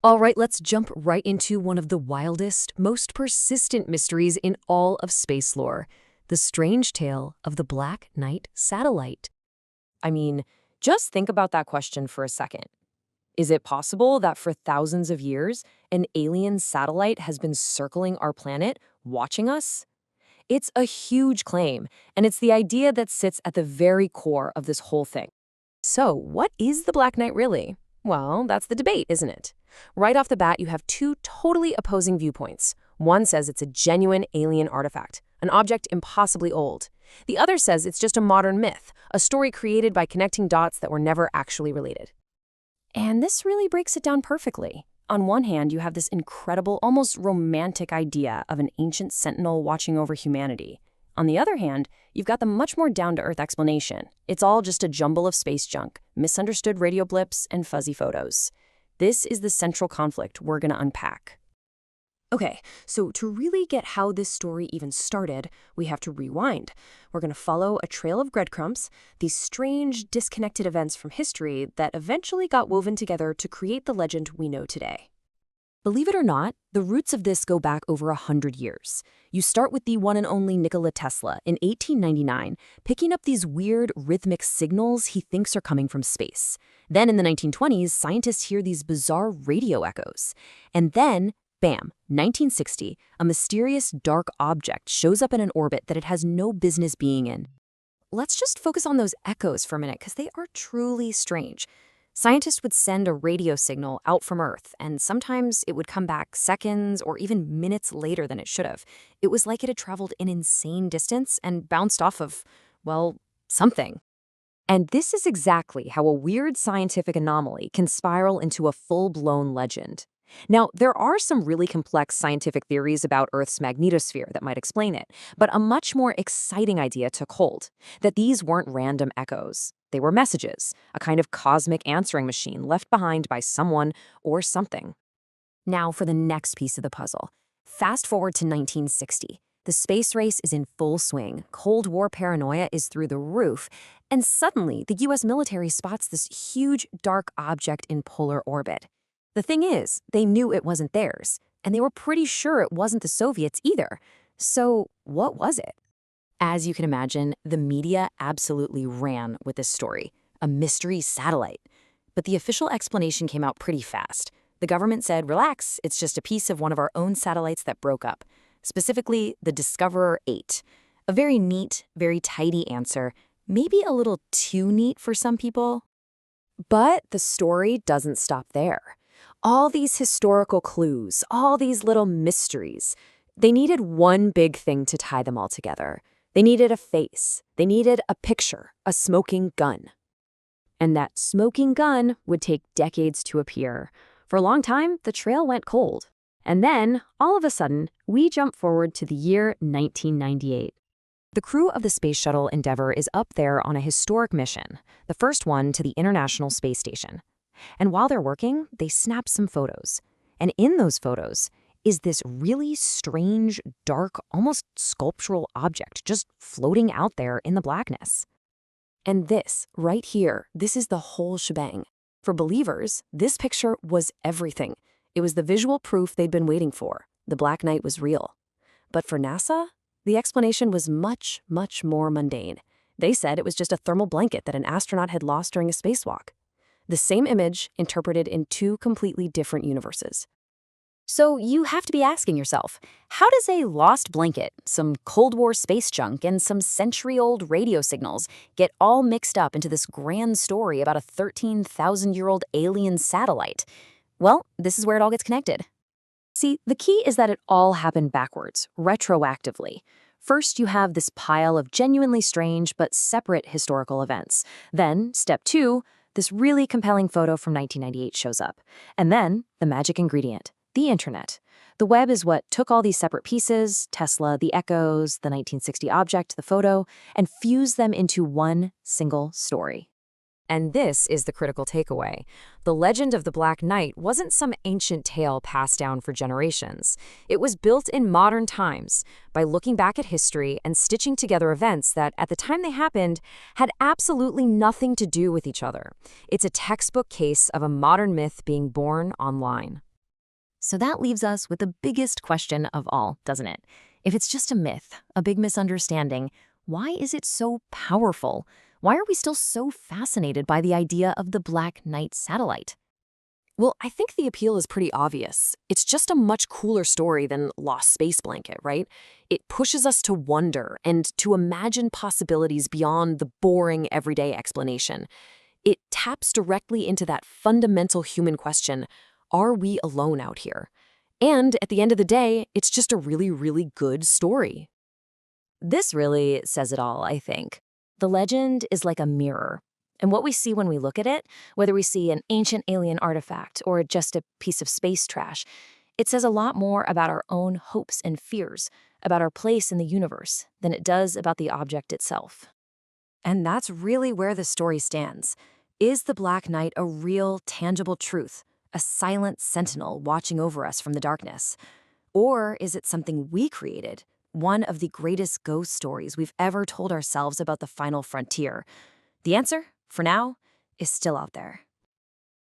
All right, let's jump right into one of the wildest, most persistent mysteries in all of space lore, the strange tale of the Black Knight satellite. I mean, just think about that question for a second. Is it possible that for thousands of years, an alien satellite has been circling our planet, watching us? It's a huge claim, and it's the idea that sits at the very core of this whole thing. So, what is the Black Knight really? Well, that's the debate, isn't it? Right off the bat, you have two totally opposing viewpoints. One says it's a genuine alien artifact, an object impossibly old. The other says it's just a modern myth, a story created by connecting dots that were never actually related. And this really breaks it down perfectly. On one hand, you have this incredible, almost romantic idea of an ancient sentinel watching over humanity. On the other hand, you've got the much more down-to-earth explanation. It's all just a jumble of space junk, misunderstood radio blips, and fuzzy photos. This is the central conflict we're going to unpack. Okay, so to really get how this story even started, we have to rewind. We're going to follow a trail of breadcrumbs, these strange, disconnected events from history that eventually got woven together to create the legend we know today. Believe it or not, the roots of this go back over 100 years. You start with the one and only Nikola Tesla in 1899, picking up these weird, rhythmic signals he thinks are coming from space. Then in the 1920s, scientists hear these bizarre radio echoes. And then, bam, 1960, a mysterious dark object shows up in an orbit that it has no business being in. Let's just focus on those echoes for a minute, because they are truly strange. Scientists would send a radio signal out from Earth, and sometimes it would come back seconds or even minutes later than it should have. It was like it had traveled an insane distance and bounced off of, well, something. And this is exactly how a weird scientific anomaly can spiral into a full-blown legend. Now, there are some really complex scientific theories about Earth's magnetosphere that might explain it, but a much more exciting idea took hold, that these weren't random echoes. They were messages, a kind of cosmic answering machine left behind by someone or something. Now for the next piece of the puzzle. Fast forward to 1960. The space race is in full swing, Cold War paranoia is through the roof, and suddenly the US military spots this huge, dark object in polar orbit. The thing is, they knew it wasn't theirs, and they were pretty sure it wasn't the Soviets either. So what was it? As you can imagine, the media absolutely ran with this story, a mystery satellite. But the official explanation came out pretty fast. The government said, relax, it's just a piece of one of our own satellites that broke up, specifically the Discoverer 8. A very neat, very tidy answer, maybe a little too neat for some people. But the story doesn't stop there. All these historical clues, all these little mysteries, they needed one big thing to tie them all together. They needed a face. They needed a picture, a smoking gun. And that smoking gun would take decades to appear. For a long time, the trail went cold. And then, all of a sudden, we jump forward to the year 1998. The crew of the Space Shuttle Endeavour is up there on a historic mission, the first one to the International Space Station. And while they're working, they snap some photos. And in those photos is this really strange, dark, almost sculptural object just floating out there in the blackness. And this, right here, this is the whole shebang. For believers, this picture was everything. It was the visual proof they'd been waiting for. The Black Knight was real. But for NASA, the explanation was much, much more mundane. They said it was just a thermal blanket that an astronaut had lost during a spacewalk. The same image interpreted in two completely different universes. So you have to be asking yourself, how does a lost blanket, some Cold War space junk, and some century-old radio signals get all mixed up into this grand story about a 13,000-year-old alien satellite? Well, this is where it all gets connected. See, the key is that it all happened backwards, retroactively. First, you have this pile of genuinely strange but separate historical events. Then, step 2, this really compelling photo from 1998 shows up. And then, the magic ingredient, the internet. The web is what took all these separate pieces, Tesla, the echoes, the 1960 object, the photo, and fused them into one single story. And this is the critical takeaway. The legend of the Black Knight wasn't some ancient tale passed down for generations. It was built in modern times by looking back at history and stitching together events that, at the time they happened, had absolutely nothing to do with each other. It's a textbook case of a modern myth being born online. So that leaves us with the biggest question of all, doesn't it? If it's just a myth, a big misunderstanding, why is it so powerful? Why are we still so fascinated by the idea of the Black Knight satellite? Well, I think the appeal is pretty obvious. It's just a much cooler story than Lost Space Blanket, right? It pushes us to wonder and to imagine possibilities beyond the boring everyday explanation. It taps directly into that fundamental human question, are we alone out here? And at the end of the day, it's just a really, really good story. This really says it all, I think. The legend is like a mirror. And what we see when we look at it, whether we see an ancient alien artifact or just a piece of space trash, it says a lot more about our own hopes and fears, about our place in the universe, than it does about the object itself. And that's really where the story stands. Is the Black Knight a real, tangible truth, a silent sentinel watching over us from the darkness? Or is it something we created, one of the greatest ghost stories we've ever told ourselves about the final frontier? The answer, for now, is still out there.